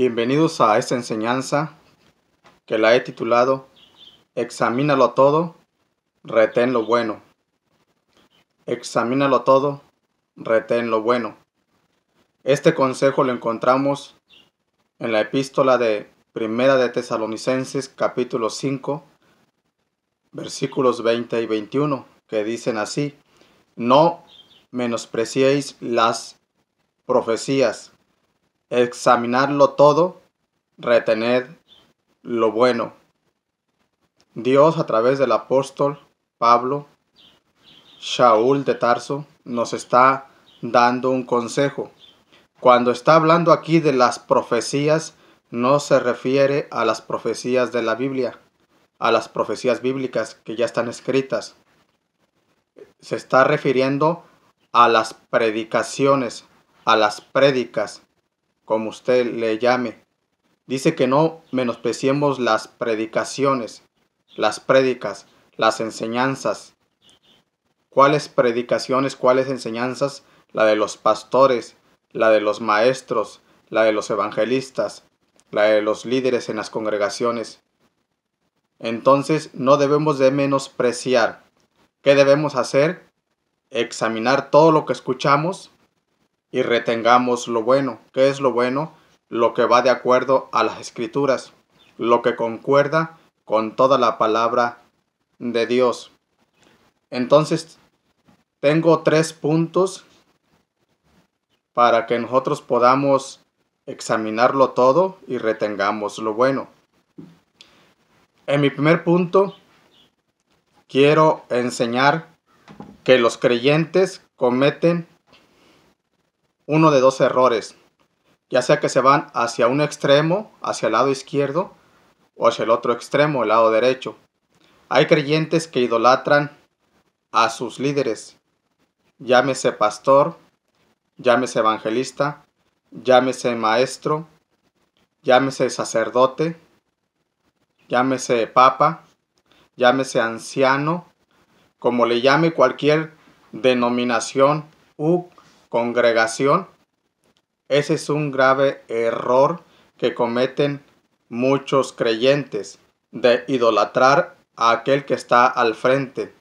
Bienvenidos a esta enseñanza que la he titulado Examínalo todo, retén lo bueno. Examínalo todo, retén lo bueno. Este consejo lo encontramos en la epístola de Primera de Tesalonicenses, capítulo 5, versículos 20 y 21, que dicen así: No menospreciéis las profecías, examinadlo todo, retened lo bueno. Dios, a través del apóstol Pablo, Shaul de Tarso, nos está dando un consejo. Cuando está hablando aquí de las profecías, no se refiere a las profecías de la Biblia, a las profecías bíblicas que ya están escritas. Se está refiriendo a las predicaciones, a las prédicas, como usted le llame. Dice que no menospreciemos las predicaciones, las prédicas, las enseñanzas. ¿Cuáles predicaciones, cuáles enseñanzas? La de los pastores, la de los maestros, la de los evangelistas, la de los líderes en las congregaciones. Entonces no debemos de menospreciar. ¿Qué debemos hacer? Examinar todo lo que escuchamos y retengamos lo bueno. ¿Qué es lo bueno? Lo que va de acuerdo a las escrituras, lo que concuerda con toda la palabra de Dios. Entonces, tengo 3 puntos para que nosotros podamos examinarlo todo y retengamos lo bueno. En mi primer punto, quiero enseñar que los creyentes cometen uno de 2 errores, ya sea que se van hacia un extremo, hacia el lado izquierdo, o hacia el otro extremo, el lado derecho. Hay creyentes que idolatran a sus líderes, llámese pastor, llámese evangelista, llámese maestro, llámese sacerdote, llámese papa, llámese anciano, como le llame cualquier denominación u congregación. Ese es un grave error que cometen muchos creyentes, de idolatrar a aquel que está al frente,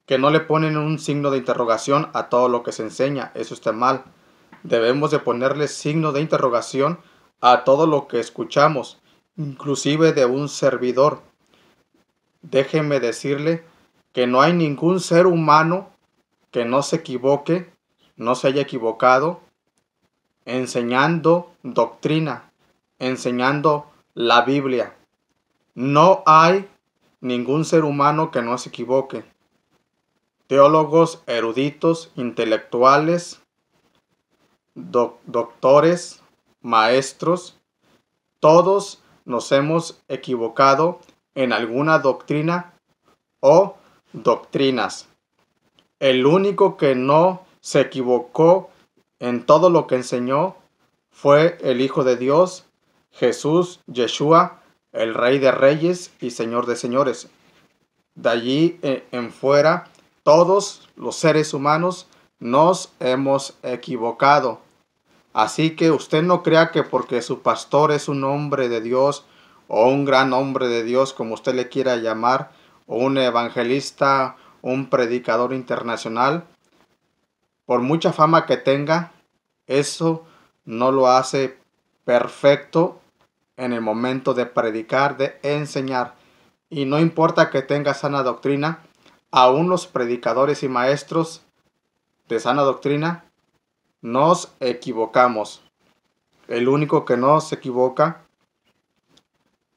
que no le ponen un signo de interrogación a todo lo que se enseña. Eso está mal. Debemos de ponerle signo de interrogación a todo lo que escuchamos, inclusive de un servidor. Déjeme decirle que no hay ningún ser humano que no se equivoque, no se haya equivocado enseñando doctrina, enseñando la Biblia. No hay ningún ser humano que no se equivoque. Teólogos, eruditos, intelectuales, doctores, maestros, todos nos hemos equivocado en alguna doctrina o doctrinas. El único que no se equivocó en todo lo que enseñó fue el Hijo de Dios, Jesús, Yeshua, el Rey de Reyes y Señor de Señores. De allí en fuera, todos los seres humanos nos hemos equivocado. Así que usted no crea que porque su pastor es un hombre de Dios o un gran hombre de Dios, como usted le quiera llamar, o un evangelista, un predicador internacional, por mucha fama que tenga, eso no lo hace perfecto en el momento de predicar, de enseñar. Y no importa que tenga sana doctrina, aún los predicadores y maestros de sana doctrina nos equivocamos. El único que no se equivoca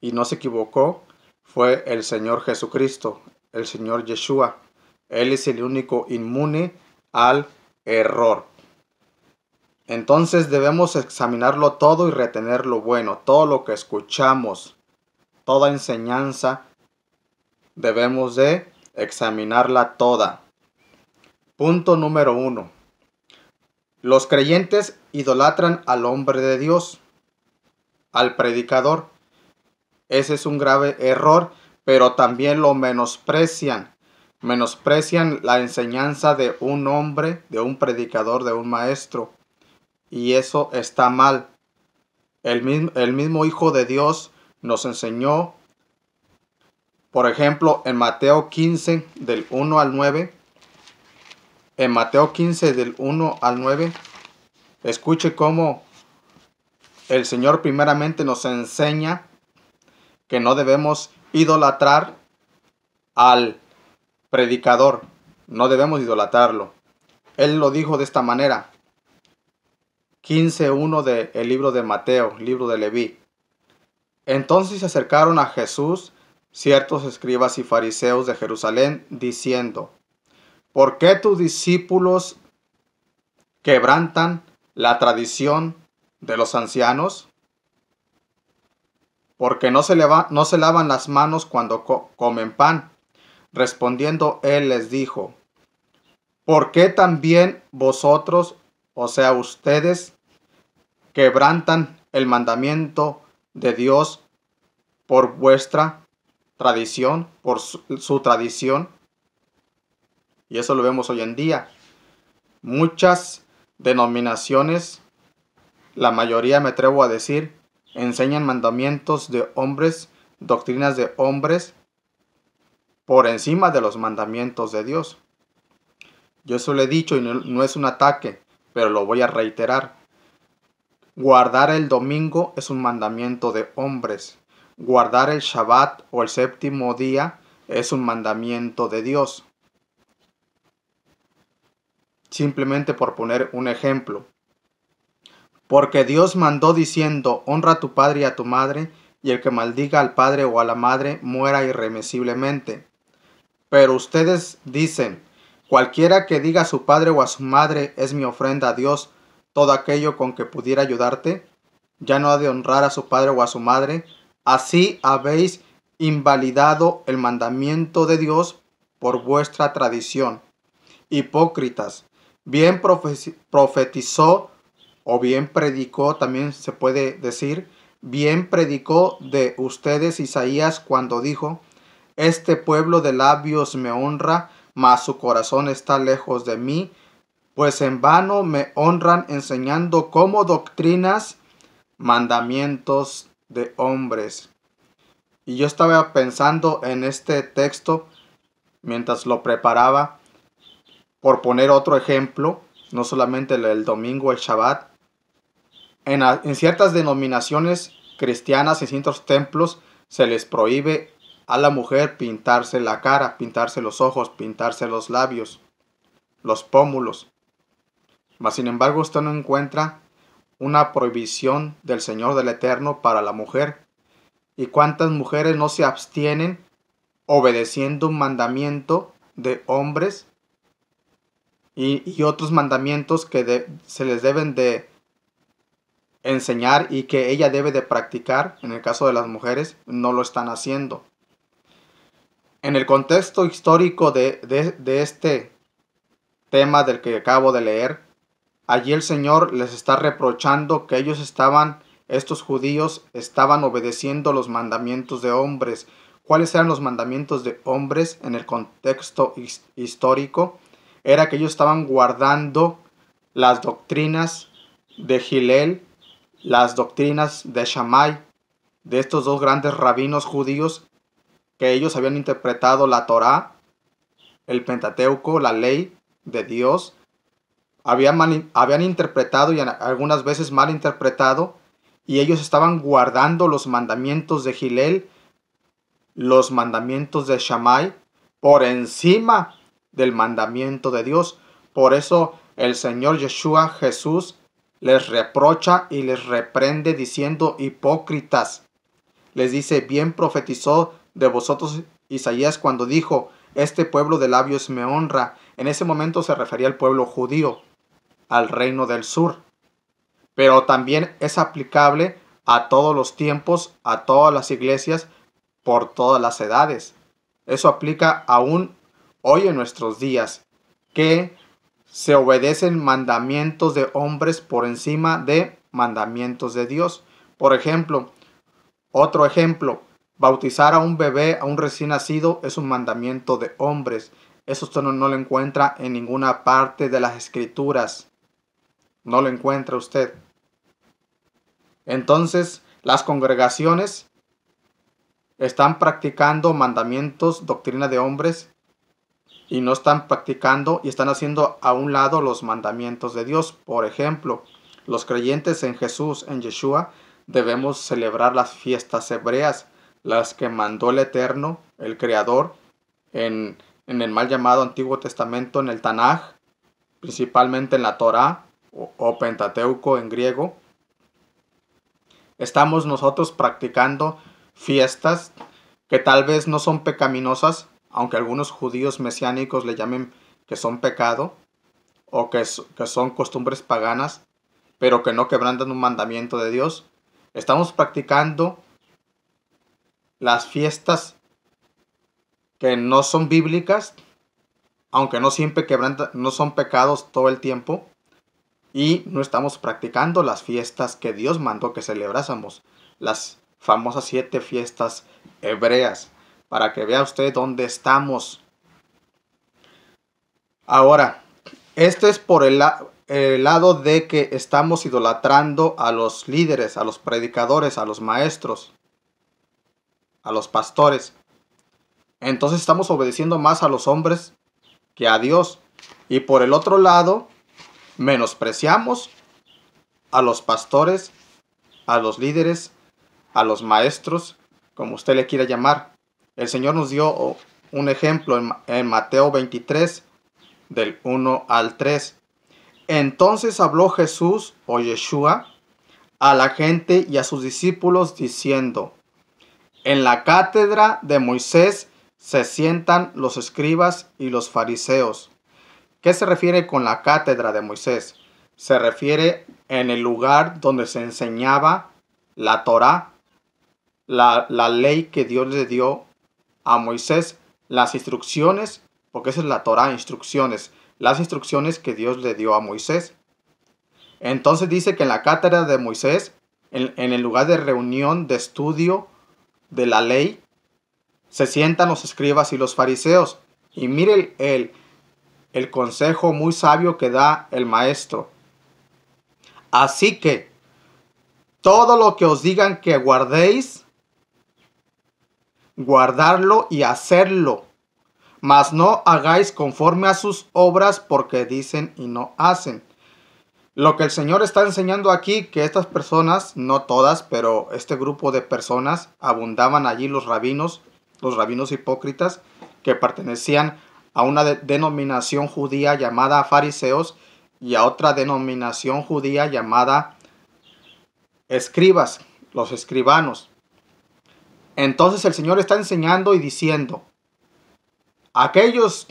y no se equivocó fue el Señor Jesucristo, el Señor Yeshua. Él es el único inmune al error. Entonces debemos examinarlo todo y retener lo bueno. Todo lo que escuchamos, toda enseñanza, debemos de examinarla toda. Punto número 1. Los creyentes idolatran al hombre de Dios, al predicador. Ese es un grave error, pero también lo menosprecian. Menosprecian la enseñanza de un hombre, de un predicador, de un maestro. Y eso está mal. El mismo Hijo de Dios nos enseñó, por ejemplo, en Mateo 15 del 1 al 9. En Mateo 15 del 1 al 9, escuche cómo el Señor primeramente nos enseña que no debemos idolatrar al predicador. No debemos idolatrarlo. Él lo dijo de esta manera. 15:1 del libro de Mateo, libro de Leví. Entonces se acercaron a Jesús ciertos escribas y fariseos de Jerusalén, diciendo: ¿por qué tus discípulos quebrantan la tradición de los ancianos? Porque no se lavan las manos cuando comen pan. Respondiendo él les dijo: ¿por qué también vosotros, o sea, ustedes, quebrantan el mandamiento de Dios por vuestra tradición, por su tradición? Y eso lo vemos hoy en día. Muchas denominaciones, la mayoría me atrevo a decir, enseñan mandamientos de hombres, doctrinas de hombres, por encima de los mandamientos de Dios. Yo eso lo he dicho y no es un ataque, pero lo voy a reiterar. Guardar el domingo es un mandamiento de hombres. Guardar el Shabbat o el séptimo día es un mandamiento de Dios. Simplemente por poner un ejemplo. Porque Dios mandó diciendo: honra a tu padre y a tu madre, y el que maldiga al padre o a la madre muera irremisiblemente. Pero ustedes dicen: cualquiera que diga a su padre o a su madre es mi ofrenda a Dios, todo aquello con que pudiera ayudarte, ya no ha de honrar a su padre o a su madre. Así habéis invalidado el mandamiento de Dios por vuestra tradición. Hipócritas, bien profetizó, o bien predicó, también se puede decir, bien predicó de ustedes Isaías cuando dijo: este pueblo de labios me honra, mas su corazón está lejos de mí, pues en vano me honran enseñando como doctrinas mandamientos de hombres. Y yo estaba pensando en este texto mientras lo preparaba, por poner otro ejemplo, no solamente el domingo, el Shabbat. En ciertas denominaciones cristianas, en ciertos templos, se les prohíbe a la mujer pintarse la cara, pintarse los ojos, pintarse los labios, los pómulos. Mas sin embargo, usted no encuentra una prohibición del Señor del Eterno para la mujer. ¿Y cuántas mujeres no se abstienen obedeciendo un mandamiento de hombres y otros mandamientos que se les deben de enseñar y que ella debe de practicar? En el caso de las mujeres, no lo están haciendo. En el contexto histórico de este tema del que acabo de leer, allí el Señor les está reprochando que estos judíos estaban obedeciendo los mandamientos de hombres. ¿Cuáles eran los mandamientos de hombres en el contexto histórico? Era que ellos estaban guardando las doctrinas de Hillel, las doctrinas de Shammai, de estos dos grandes rabinos judíos, que ellos habían interpretado la Torá, el Pentateuco, la ley de Dios. Habían interpretado y algunas veces mal interpretado, y ellos estaban guardando los mandamientos de Hillel, los mandamientos de Shammai, por encima del mandamiento de Dios. Por eso el Señor Yeshua, Jesús, les reprocha y les reprende diciendo: hipócritas. Les dice: bien profetizó de vosotros Isaías cuando dijo: este pueblo de labios me honra. En ese momento se refería al pueblo judío, al reino del sur. Pero también es aplicable a todos los tiempos, a todas las iglesias, por todas las edades. Eso aplica aún hoy en nuestros días, que se obedecen mandamientos de hombres por encima de mandamientos de Dios. Por ejemplo, otro ejemplo, bautizar a un bebé, a un recién nacido, es un mandamiento de hombres. Eso usted no lo encuentra en ninguna parte de las Escrituras. No lo encuentra usted. Entonces, las congregaciones están practicando mandamientos, doctrina de hombres, y no están practicando y están haciendo a un lado los mandamientos de Dios. Por ejemplo, los creyentes en Jesús, en Yeshua, debemos celebrar las fiestas hebreas, las que mandó el Eterno, el Creador, en el mal llamado Antiguo Testamento, en el Tanaj, principalmente en la Torá o Pentateuco en griego. Estamos nosotros practicando fiestas que tal vez no son pecaminosas, aunque algunos judíos mesiánicos le llamen que son pecado o que son costumbres paganas, pero que no quebrantan un mandamiento de Dios. Estamos practicando las fiestas que no son bíblicas, aunque no siempre quebrantan, no son pecados todo el tiempo, y no estamos practicando las fiestas que Dios mandó que celebrásemos, las famosas 7 fiestas hebreas, para que vea usted dónde estamos. Ahora, este es por el lado de que estamos idolatrando a los líderes, a los predicadores, a los maestros, a los pastores. Entonces estamos obedeciendo más a los hombres que a Dios. Y por el otro lado, menospreciamos a los pastores, a los líderes, a los maestros, como usted le quiera llamar. El Señor nos dio un ejemplo en Mateo 23, del 1 al 3. Entonces habló Jesús, o Yeshua, a la gente y a sus discípulos, diciendo: en la cátedra de Moisés se sientan los escribas y los fariseos. ¿Qué se refiere con la cátedra de Moisés? Se refiere en el lugar donde se enseñaba la Torá, la ley que Dios le dio a Moisés, las instrucciones, porque esa es la Torá, instrucciones, las instrucciones que Dios le dio a Moisés. Entonces dice que en la cátedra de Moisés, en el lugar de reunión, de estudio de la ley, se sientan los escribas y los fariseos. Y mire el consejo muy sabio que da el maestro. Así que todo lo que os digan que guardéis, guardarlo y hacerlo, mas no hagáis conforme a sus obras, porque dicen y no hacen. Lo que el Señor está enseñando aquí, que estas personas, no todas, pero este grupo de personas, abundaban allí los rabinos hipócritas, que pertenecían a una denominación judía llamada fariseos y a otra denominación judía llamada escribas, los escribanos. Entonces el Señor está enseñando y diciendo: aquellos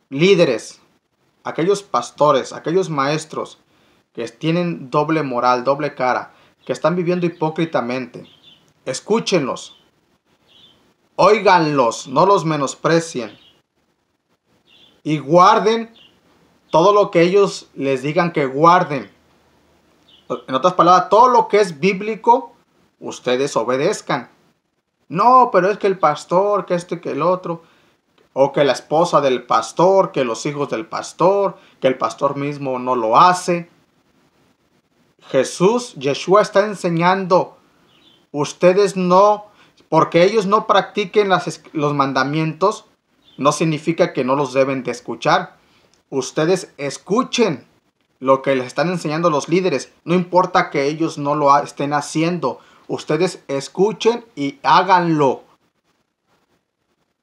líderes, aquellos pastores, aquellos maestros que tienen doble moral, doble cara, que están viviendo hipócritamente, escúchenlos, óiganlos, no los menosprecien y guarden todo lo que ellos les digan que guarden. En otras palabras, todo lo que es bíblico, ustedes obedezcan. No, pero es que el pastor, que que el otro, o que la esposa del pastor, que los hijos del pastor, que el pastor mismo no lo hace. Jesús, Yeshua está enseñando, ustedes no, porque ellos no practiquen los mandamientos, no significa que no los deben de escuchar. Ustedes escuchen lo que les están enseñando los líderes, no importa que ellos no lo estén haciendo, ustedes escuchen y háganlo.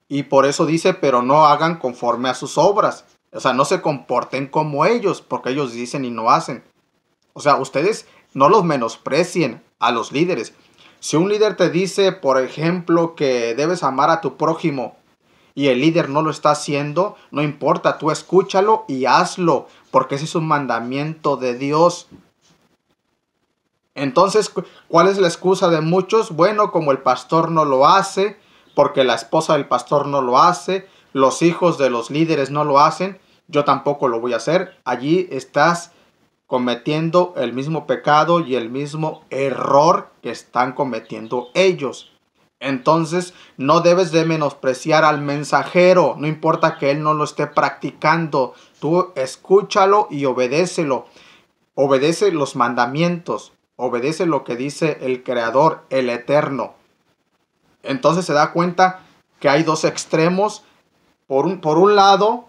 Y por eso dice, pero no hagan conforme a sus obras. O sea, no se comporten como ellos, porque ellos dicen y no hacen. O sea, ustedes no los menosprecien a los líderes. Si un líder te dice, por ejemplo, que debes amar a tu prójimo y el líder no lo está haciendo, no importa, tú escúchalo y hazlo, porque ese es un mandamiento de Dios. Entonces, ¿cuál es la excusa de muchos? Bueno, como el pastor no lo hace, porque la esposa del pastor no lo hace, los hijos de los líderes no lo hacen, yo tampoco lo voy a hacer. Allí estás cometiendo el mismo pecado y el mismo error que están cometiendo ellos. Entonces no debes de menospreciar al mensajero, no importa que él no lo esté practicando, tú escúchalo y obedécelo, obedece los mandamientos. obedece lo que dice el Creador, el Eterno. Entonces se da cuenta que hay dos extremos. Por un lado,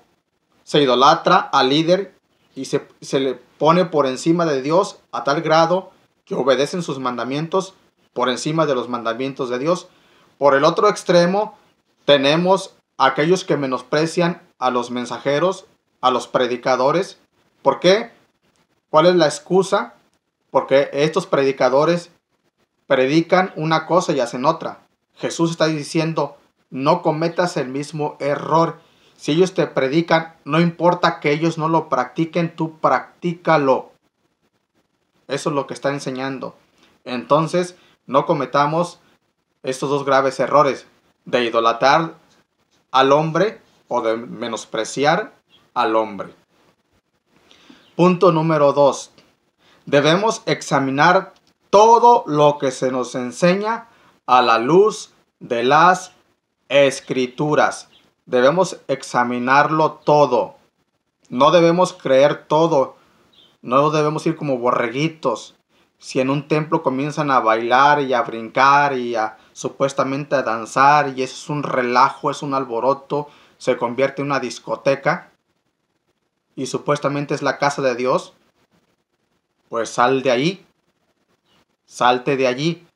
se idolatra al líder y se le pone por encima de Dios a tal grado que obedecen sus mandamientos por encima de los mandamientos de Dios. Por el otro extremo, tenemos a aquellos que menosprecian a los mensajeros, a los predicadores. ¿Por qué? ¿Cuál es la excusa? Porque estos predicadores predican una cosa y hacen otra. Jesús está diciendo, no cometas el mismo error. Si ellos te predican, no importa que ellos no lo practiquen, tú practícalo. Eso es lo que está enseñando. Entonces, no cometamos estos dos graves errores de idolatrar al hombre o de menospreciar al hombre. Punto número 2. Debemos examinar todo lo que se nos enseña a la luz de las Escrituras. Debemos examinarlo todo. No debemos creer todo. No debemos ir como borreguitos. Si en un templo comienzan a bailar y a brincar y supuestamente a danzar y eso es un relajo, es un alboroto, se convierte en una discoteca y supuestamente es la casa de Dios, pues sal de ahí, salte de allí,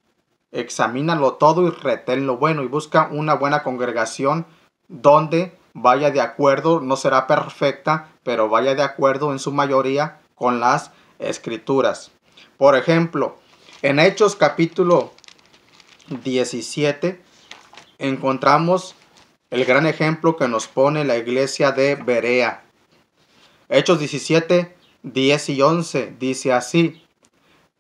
examínalo todo y retén lo bueno y busca una buena congregación donde vaya de acuerdo, no será perfecta, pero vaya de acuerdo en su mayoría con las Escrituras. Por ejemplo, en Hechos capítulo 17 encontramos el gran ejemplo que nos pone la iglesia de Berea. Hechos 17, 10 y 11 dice así: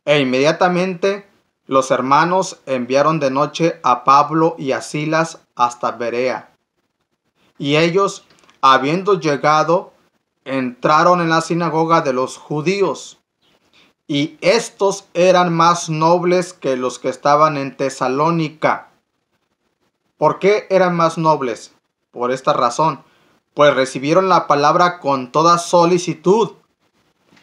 E inmediatamente los hermanos enviaron de noche a Pablo y a Silas hasta Berea. Y ellos, habiendo llegado, entraron en la sinagoga de los judíos. Y estos eran más nobles que los que estaban en Tesalónica. ¿Por qué eran más nobles? Por esta razón, pues recibieron la palabra con toda solicitud.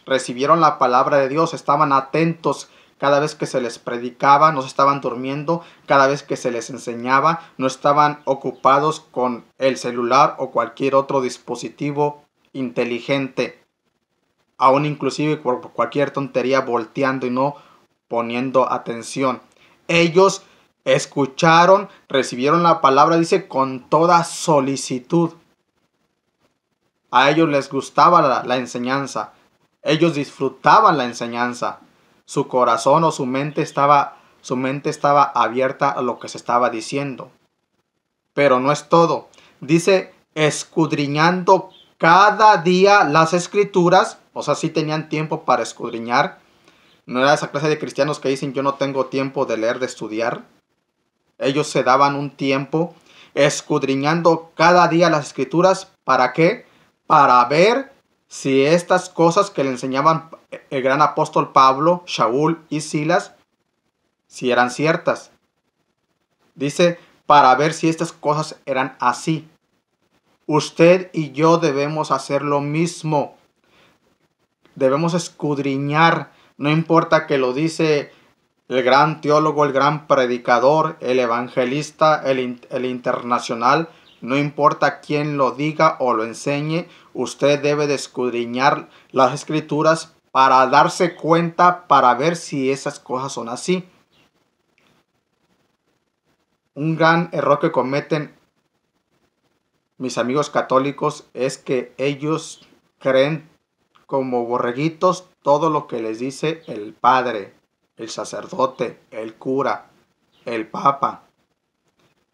Recibieron la palabra de Dios, estaban atentos cada vez que se les predicaba, no se estaban durmiendo, cada vez que se les enseñaba, no estaban ocupados con el celular o cualquier otro dispositivo inteligente, aún inclusive por cualquier tontería volteando y no poniendo atención. Ellos escucharon, recibieron la palabra, dice, con toda solicitud. A ellos les gustaba la enseñanza. Ellos disfrutaban la enseñanza. Su corazón o su mente estaba abierta a lo que se estaba diciendo. Pero no es todo. Dice, escudriñando cada día las Escrituras. O sea, sí tenían tiempo para escudriñar. No era esa clase de cristianos que dicen, yo no tengo tiempo de leer, de estudiar. Ellos se daban un tiempo escudriñando cada día las Escrituras. ¿Para qué? Para ver si estas cosas que le enseñaban el gran apóstol Pablo, Shaul y Silas, si eran ciertas. Dice, para ver si estas cosas eran así. Usted y yo debemos hacer lo mismo. Debemos escudriñar. No importa que lo dice el gran teólogo, el gran predicador, el evangelista, el internacional. No importa quién lo diga o lo enseñe, usted debe de escudriñar las Escrituras para darse cuenta, para ver si esas cosas son así. Un gran error que cometen mis amigos católicos es que ellos creen como borreguitos todo lo que les dice el padre, el sacerdote, el cura, el papa.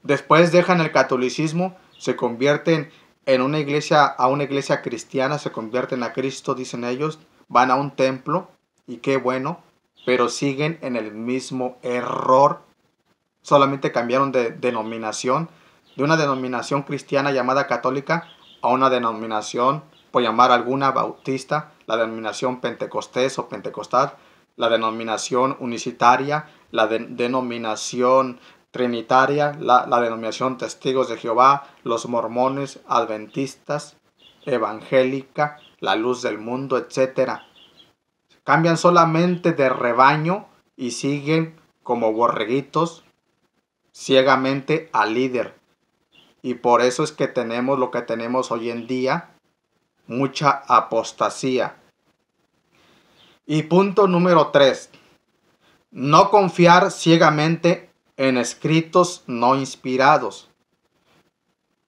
Después dejan el catolicismo, se convierten en una iglesia cristiana, se convierten a Cristo, dicen ellos, van a un templo y qué bueno, pero siguen en el mismo error. Solamente cambiaron de denominación, de una denominación cristiana llamada católica a una denominación, por llamar alguna, bautista, la denominación pentecostés o pentecostal, la denominación unicitaria, la denominación trinitaria, la denominación testigos de Jehová, los mormones, adventistas, evangélica, la luz del mundo, etc. Cambian solamente de rebaño, y siguen como borreguitos ciegamente al líder. Y por eso es que tenemos lo que tenemos hoy en día, mucha apostasía. Y punto número 3. No confiar ciegamente en escritos no inspirados.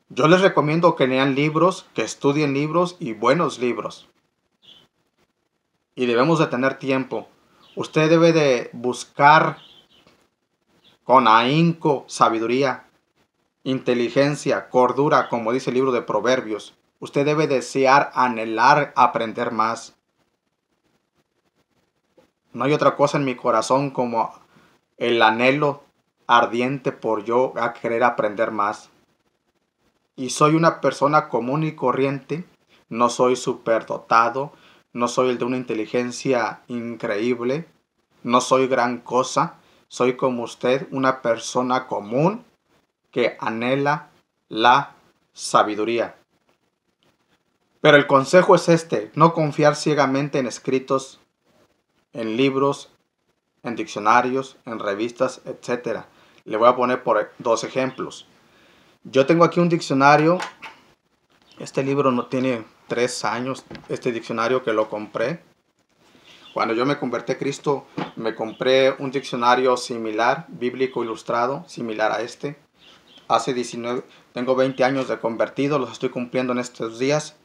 Yo les recomiendo que lean libros, que estudien libros y buenos libros. Y debemos de tener tiempo. Usted debe de buscar con ahínco sabiduría, inteligencia, cordura, como dice el libro de Proverbios. Usted debe desear, anhelar aprender más. No hay otra cosa en mi corazón como el anhelo ardiente por yo a querer aprender más. Y soy una persona común y corriente, no soy superdotado, no soy el de una inteligencia increíble, no soy gran cosa, soy como usted, una persona común que anhela la sabiduría. Pero el consejo es este, no confiar ciegamente en escritos, en libros, en diccionarios, en revistas, etc. Le voy a poner por 2 ejemplos. Yo tengo aquí un diccionario. Este libro no tiene 3 años. Este diccionario que lo compré. Cuando yo me convertí a Cristo, me compré un diccionario similar, bíblico ilustrado, similar a este. Tengo 20 años de convertido, los estoy cumpliendo en estos días.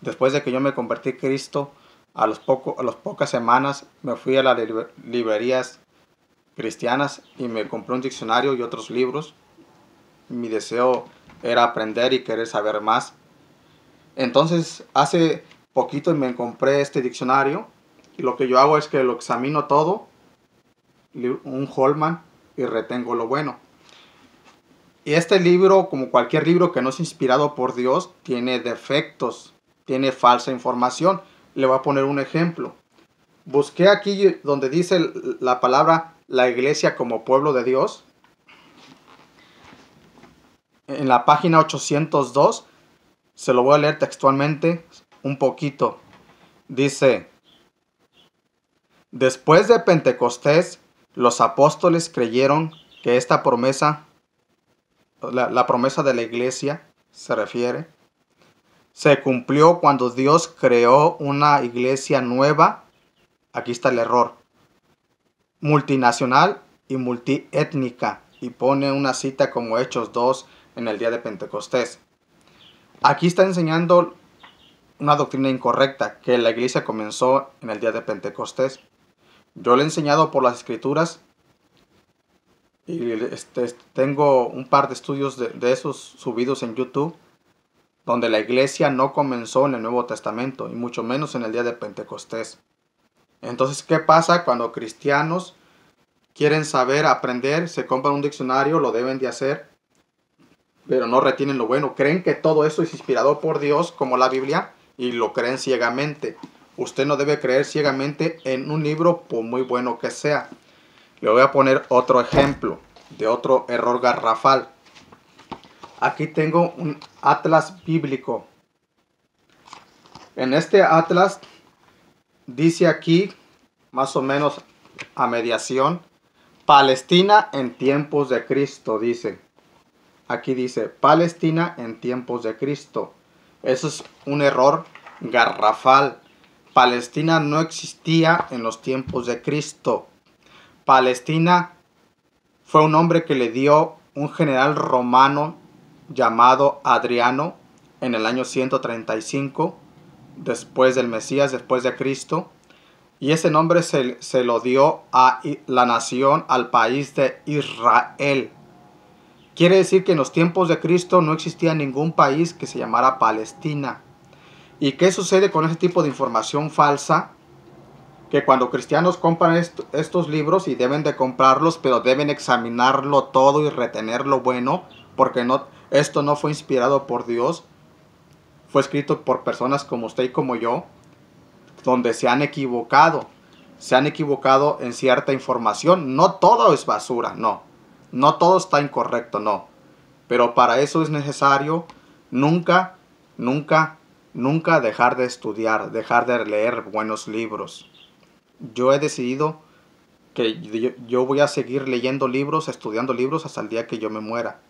Después de que yo me convertí a Cristo, a las pocas semanas me fui a las librerías cristianas y me compré un diccionario y otros libros. Mi deseo era aprender y querer saber más. Entonces, hace poquito me compré este diccionario y lo que yo hago es que lo examino todo, un Holman, y retengo lo bueno. Y este libro, como cualquier libro que no es inspirado por Dios, tiene defectos, tiene falsa información. Le voy a poner un ejemplo. Busqué aquí donde dice la palabra la iglesia como pueblo de Dios. En la página 802, se lo voy a leer textualmente un poquito. Dice: después de Pentecostés, los apóstoles creyeron que esta promesa, la promesa de la iglesia se refiere, se cumplió cuando Dios creó una iglesia nueva. Aquí está el error: multinacional y multiétnica. Y pone una cita como Hechos 2 en el día de Pentecostés. Aquí está enseñando una doctrina incorrecta, que la iglesia comenzó en el día de Pentecostés. Yo le he enseñado por las escrituras y tengo un par de estudios de esos subidos en YouTube, donde la iglesia no comenzó en el Nuevo Testamento y mucho menos en el día de Pentecostés. Entonces, ¿qué pasa cuando cristianos quieren saber, aprender, se compran un diccionario, lo deben de hacer, pero no retienen lo bueno? Creen que todo eso es inspirado por Dios, como la Biblia, y lo creen ciegamente. Usted no debe creer ciegamente en un libro, por muy bueno que sea. Le voy a poner otro ejemplo de otro error garrafal. Aquí tengo un atlas bíblico. En este atlas dice aquí, más o menos a mediación, Palestina en tiempos de Cristo, dice. Aquí dice, Palestina en tiempos de Cristo. Eso es un error garrafal. Palestina no existía en los tiempos de Cristo. Palestina fue un nombre que le dio un general romano llamado Adriano en el año 135 después del Mesías, después de Cristo. Y ese nombre se lo dio a la nación, al país de Israel. Quiere decir que en los tiempos de Cristo no existía ningún país que se llamara Palestina. ¿Y qué sucede con ese tipo de información falsa? Que cuando cristianos compran estos libros, y deben de comprarlos, pero deben examinarlo todo y retener lo bueno, porque esto no fue inspirado por Dios, fue escrito por personas como usted y como yo, donde se han equivocado en cierta información. No todo es basura, no todo está incorrecto, no, pero para eso es necesario nunca dejar de estudiar, dejar de leer buenos libros. Yo he decidido que yo voy a seguir leyendo libros, estudiando libros hasta el día que yo me muera.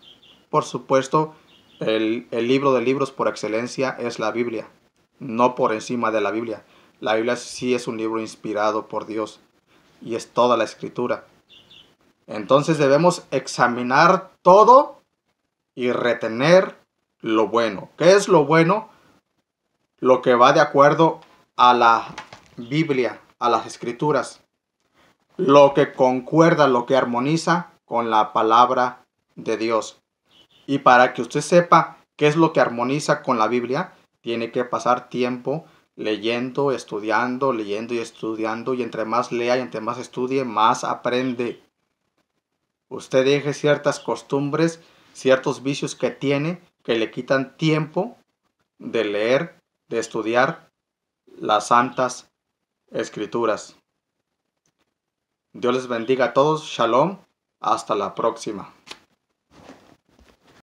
Por supuesto, el libro de libros por excelencia es la Biblia, no por encima de la Biblia. La Biblia sí es un libro inspirado por Dios y es toda la escritura. Entonces debemos examinar todo y retener lo bueno. ¿Qué es lo bueno? Lo que va de acuerdo a la Biblia, a las escrituras. Lo que concuerda, lo que armoniza con la palabra de Dios. Y para que usted sepa qué es lo que armoniza con la Biblia, tiene que pasar tiempo leyendo, estudiando, leyendo y estudiando. Y entre más lea y entre más estudie, más aprende. Usted deje ciertas costumbres, ciertos vicios que tiene que le quitan tiempo de leer, de estudiar las santas escrituras. Dios les bendiga a todos. Shalom. Hasta la próxima.